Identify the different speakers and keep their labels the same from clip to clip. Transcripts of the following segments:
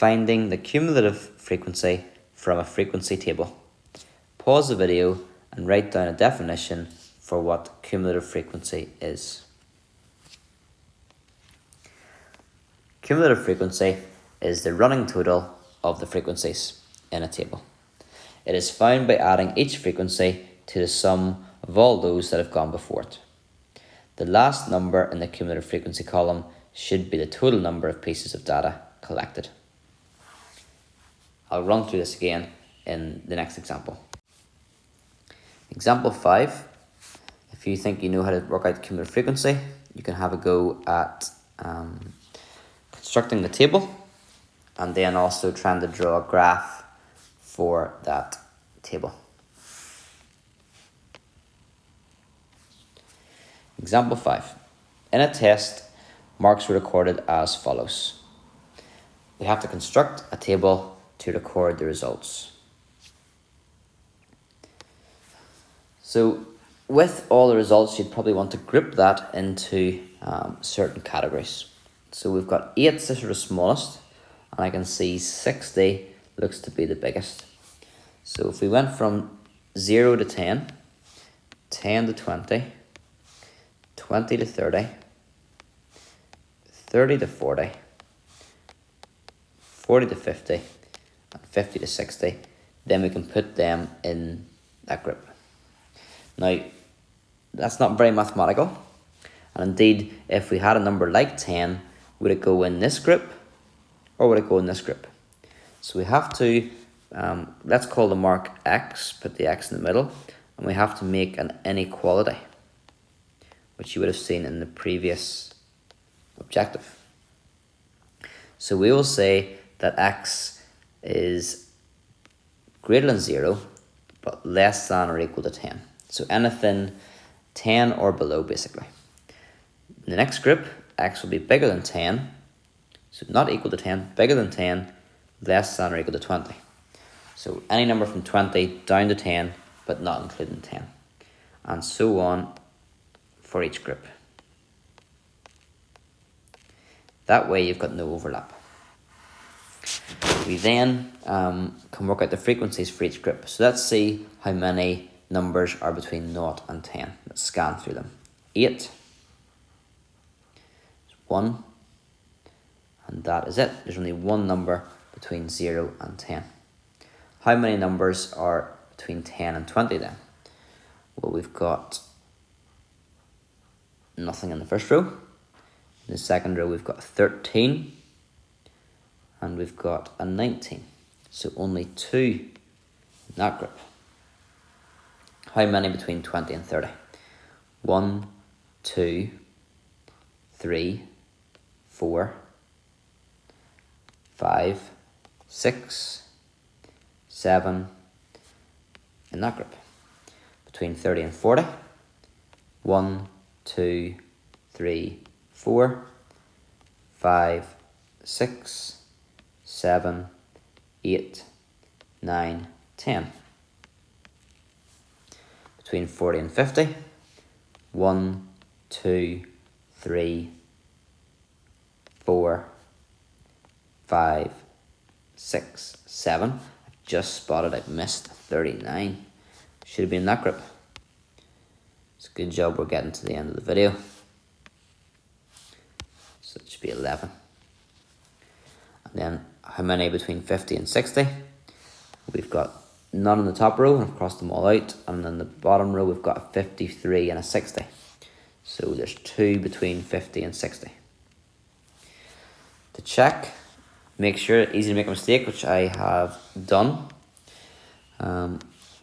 Speaker 1: finding the cumulative frequency from a frequency table. Pause the video and write down a definition for what cumulative frequency is. Cumulative frequency is the running total of the frequencies in a table. It is found by adding each frequency to the sum of all those that have gone before it. The last number in the cumulative frequency column should be the total number of pieces of data collected. I'll run through this again in the next example. Example 5. If you think you know how to work out cumulative frequency, you can have a go at constructing the table and then also trying to draw a graph for that table. Example 5. In a test, marks were recorded as follows. We have to construct a table to record the results. So with all the results, you'd probably want to group that into certain categories. So we've got 8 is the sort of smallest, and I can see 60 looks to be the biggest. So if we went from 0 to 10, 10 to 20, 20 to 30, 30 to 40, 40 to 50, and 50 to 60, then we can put them in that group. Now, that's not very mathematical, and indeed, if we had a number like 10, would it go in this group, or would it go in this group? So we have to, let's call the mark x, put the x in the middle, and we have to make an inequality, which you would have seen in the previous objective. So we will say that x is greater than 0, but less than or equal to 10. So anything 10 or below, basically. In the next group, x will be bigger than 10, so not equal to 10, bigger than 10, less than or equal to 20. So any number from 20 down to 10, but not including 10. And so on for each group. That way you've got no overlap. We then can work out the frequencies for each group. So let's see how many numbers are between 0 and 10. Let's scan through them. 8, 1, and that is it. There's only one number between 0 and 10. How many numbers are between 10 and 20 then? Well, we've got nothing in the first row. In the second row, we've got 13, and we've got a 19. So only 2 in that group. How many between 20 and 30? 1, 2, 3, 4, 5, 6, 7 in that group. Between 30 and 40, 1, 2, 3, 4, 5, 6, 7, 8, 9, 10. Between 40 and 50, 1, 2, 3, 4, 5, 6, 7. I've just spotted I've missed 39. Should have been in that group. It's a good job we're getting to the end of the video. So it should be 11. And then how many between 50 and 60? We've got none in the top row, and I've crossed them all out. And then the bottom row, we've got a 53 and a 60. So there's 2 between 50 and 60. To check, make sure it's easy to make a mistake, which I have done.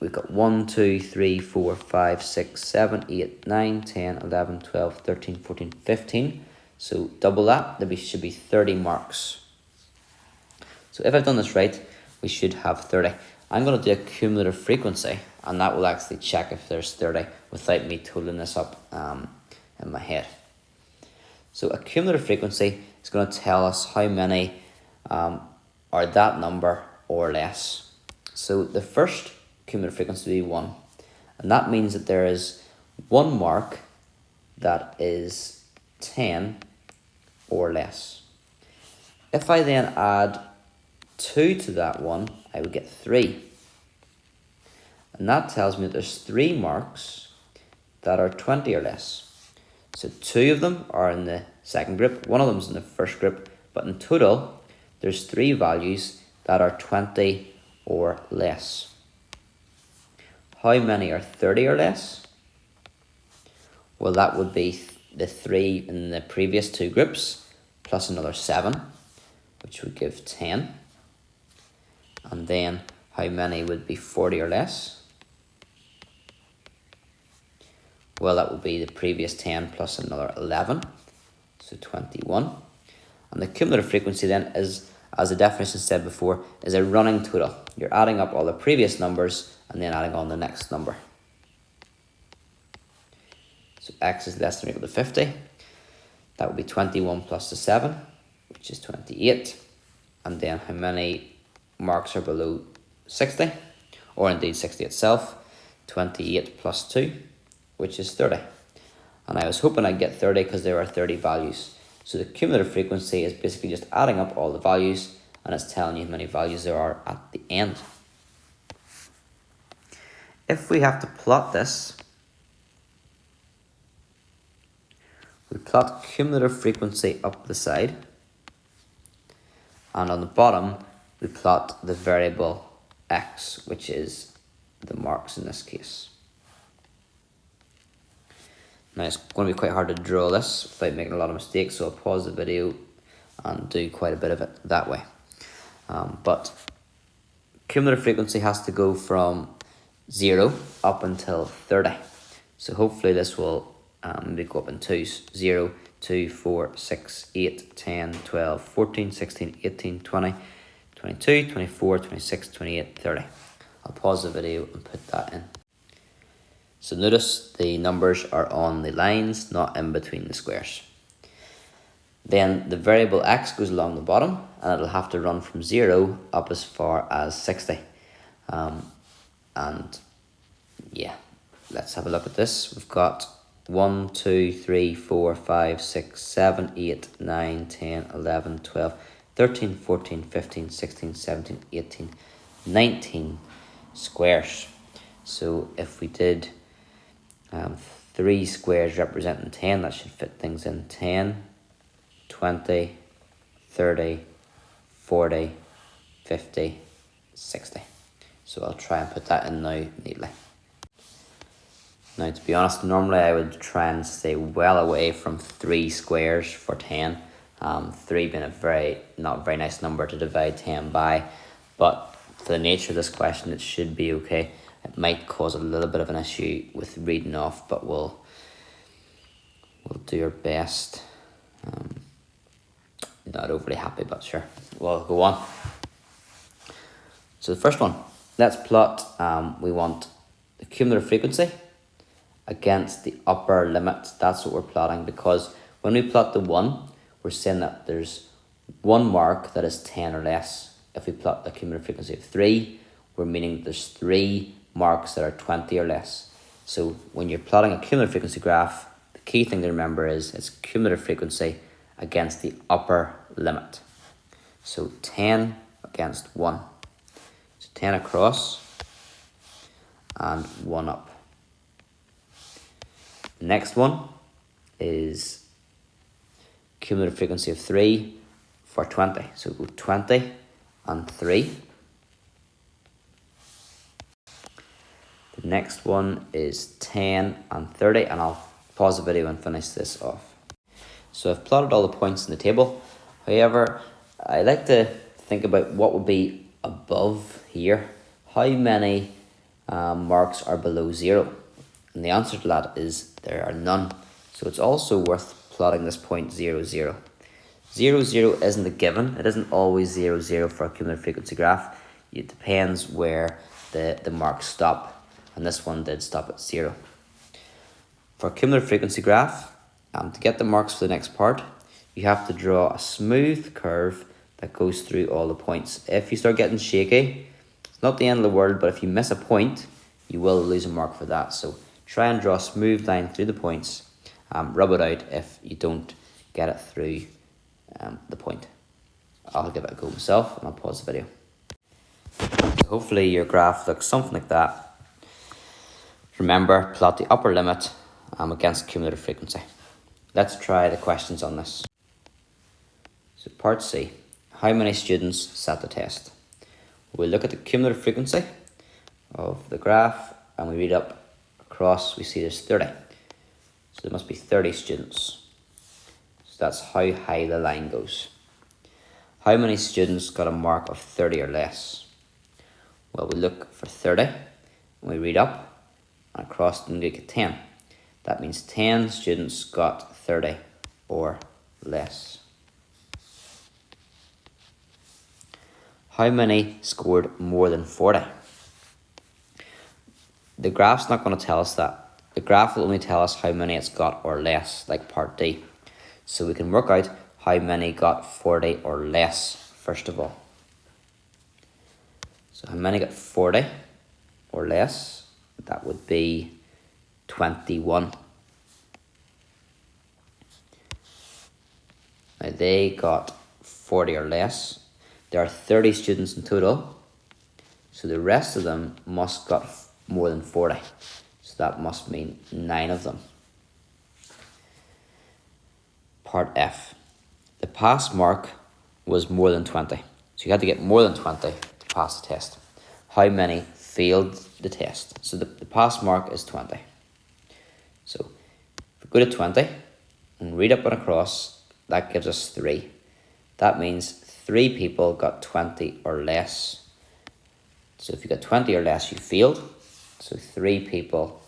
Speaker 1: We've got 1, 2, 3, 4, 5, 6, 7, 8, 9, 10, 11, 12, 13, 14, 15. So double that, there should be 30 marks. So if I've done this right, we should have 30. I'm going to do a cumulative frequency, and that will actually check if there's 30 without me totaling this up in my head. So a cumulative frequency is going to tell us how many are that number or less. So the first cumulative frequency will be 1, and that means that there is one mark that is 10 or less. If I then add 2 to that 1, I would get 3. And that tells me that there's 3 marks that are 20 or less. So 2 of them are in the second group, 1 of them is in the first group, but in total, there's 3 values that are 20 or less. How many are 30 or less? Well, that would be the 3 in the previous 2 groups, plus another 7, which would give 10. And then, how many would be 40 or less? Well, that would be the previous 10 plus another 11, so 21. And the cumulative frequency then is, as the definition said before, is a running total. You're adding up all the previous numbers and then adding on the next number. So x is less than or equal to 50. That would be 21 plus the 7, which is 28. And then how many marks are below 60? Or indeed 60 itself. 28 plus 2, which is 30. And I was hoping I'd get 30 because there are 30 values. So the cumulative frequency is basically just adding up all the values and it's telling you how many values there are at the end. If we have to plot this, we plot cumulative frequency up the side, and on the bottom we plot the variable x, which is the marks in this case. Now it's going to be quite hard to draw this without making a lot of mistakes, so I'll pause the video and do quite a bit of it that way. But cumulative frequency has to go from 0 up until 30. So hopefully this will maybe go up in 2s. 0, 2, 4, 6, 8, 10, 12, 14, 16, 18, 20, 22, 24, 26, 28, 30. I'll pause the video and put that in. So notice the numbers are on the lines, not in between the squares. Then the variable x goes along the bottom and it'll have to run from 0 up as far as 60. And yeah, let's have a look at this. We've got 1, 2, 3, 4, 5, 6, 7, 8, 9, 10, 11, 12, 13, 14, 15, 16, 17, 18, 19 squares. So if we did 3 squares representing 10, that should fit things in 10, 20, 30, 40, 50, 60. So I'll try and put that in now neatly. Now to be honest, normally I would try and stay well away from 3 squares for 10. 3 being a not very nice number to divide 10 by, but for the nature of this question it should be okay. It might cause a little bit of an issue with reading off, but we'll do our best. Not overly happy, but sure, we'll go on. So the first one, let's plot, we want the cumulative frequency against the upper limit. That's what we're plotting, because when we plot the 1, we're saying that there's 1 mark that is 10 or less. If we plot the cumulative frequency of 3, we're meaning there's 3 marks that are 20 or less. So when you're plotting a cumulative frequency graph, the key thing to remember is it's cumulative frequency against the upper limit. So 10 against 1. So 10 across and 1 up. The next one is cumulative frequency of 3 for 20. So go 20 and 3. The next one is 10 and 30, and I'll pause the video and finish this off. So I've plotted all the points in the table. However, I like to think about what would be above here. How many marks are below 0? And the answer to that is there are none. So it's also worth plotting this point 0, 0. 0, 0 isn't a given. It isn't always 0, 0 for a cumulative frequency graph. It depends where the marks stop. And this one did stop at 0. For a cumulative frequency graph, to get the marks for the next part, you have to draw a smooth curve that goes through all the points. If you start getting shaky, it's not the end of the world, but if you miss a point, you will lose a mark for that. So try and draw a smooth line through the points. Rub it out if you don't get it through the point. I'll give it a go myself and I'll pause the video. So hopefully your graph looks something like that. Remember, plot the upper limit against cumulative frequency. Let's try the questions on this. So part C, how many students sat the test? We'll look at the cumulative frequency of the graph and we read up across, we see there's 30. So there must be 30 students. So that's how high the line goes. How many students got a mark of 30 or less? Well, we look for 30 and we read up and across and we get 10. That means 10 students got 30 or less. How many scored more than 40? The graph's not going to tell us that. The graph will only tell us how many it's got or less, like part D. So we can work out how many got 40 or less, first of all. So how many got 40 or less? That would be 21. Now they got 40 or less. There are 30 students in total, so the rest of them must got more than 40. So that must mean 9 of them. Part F. The pass mark was more than 20. So you had to get more than 20 to pass the test. How many failed the test? So the pass mark is 20. So if we go to 20 and read up and across, that gives us 3. That means 3 people got 20 or less. So if you got 20 or less, you failed. So 3 people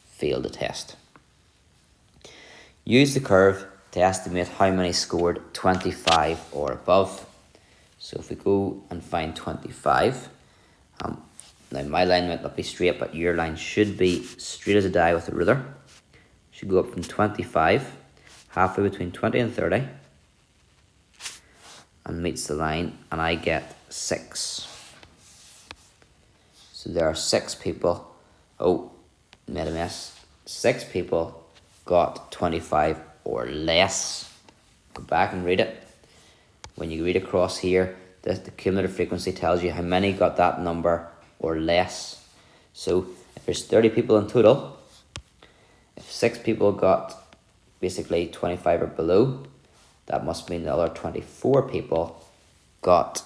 Speaker 1: failed the test. Use the curve to estimate how many scored 25 or above. So if we go and find 25, now my line might not be straight, but your line should be straight as a die with a ruler. Should go up from 25, halfway between 20 and 30, and meets the line, and I get 6. So there are 6 people. Oh, made a mess. 6 people got 25 or less. Go back and read it. When you read across here, the cumulative frequency tells you how many got that number or less. So if there's 30 people in total, if 6 people got basically 25 or below, that must mean the other 24 people got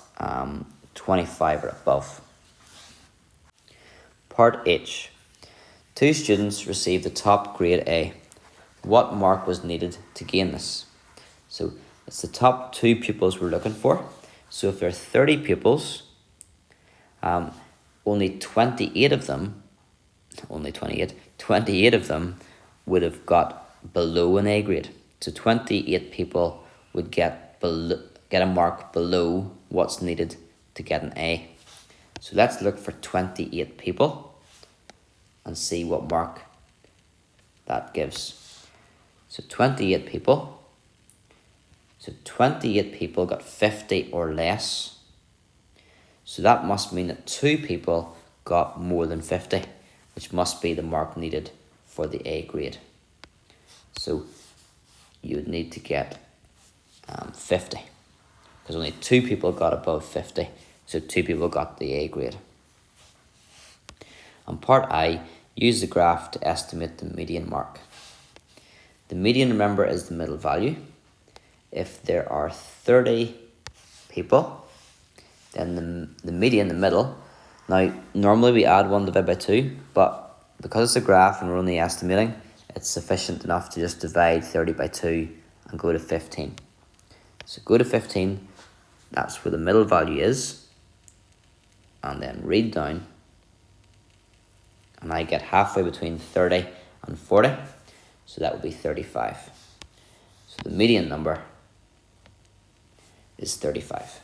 Speaker 1: 25 or above. Part H. 2 students received the top grade A. What mark was needed to gain this? So it's the top 2 pupils we're looking for. So if there are 30 pupils, only 28 of them would have got below an A grade. So 28 people would get a mark below what's needed to get an A. So let's look for 28 people and see what mark that gives. So 28 people. So 28 people got 50 or less. So that must mean that 2 people got more than 50, which must be the mark needed for the A grade. So you would need to get 50, because only 2 people got above 50, so 2 people got the A grade. On part I, use the graph to estimate the median mark. The median, remember, is the middle value. If there are 30 people, then the median, the middle. Now, normally we add 1 divided by 2, but because it's a graph and we're only estimating, it's sufficient enough to just divide 30 by 2 and go to 15. So go to 15, that's where the middle value is, and then read down, and I get halfway between 30 and 40, so that would be 35. So the median number is 35.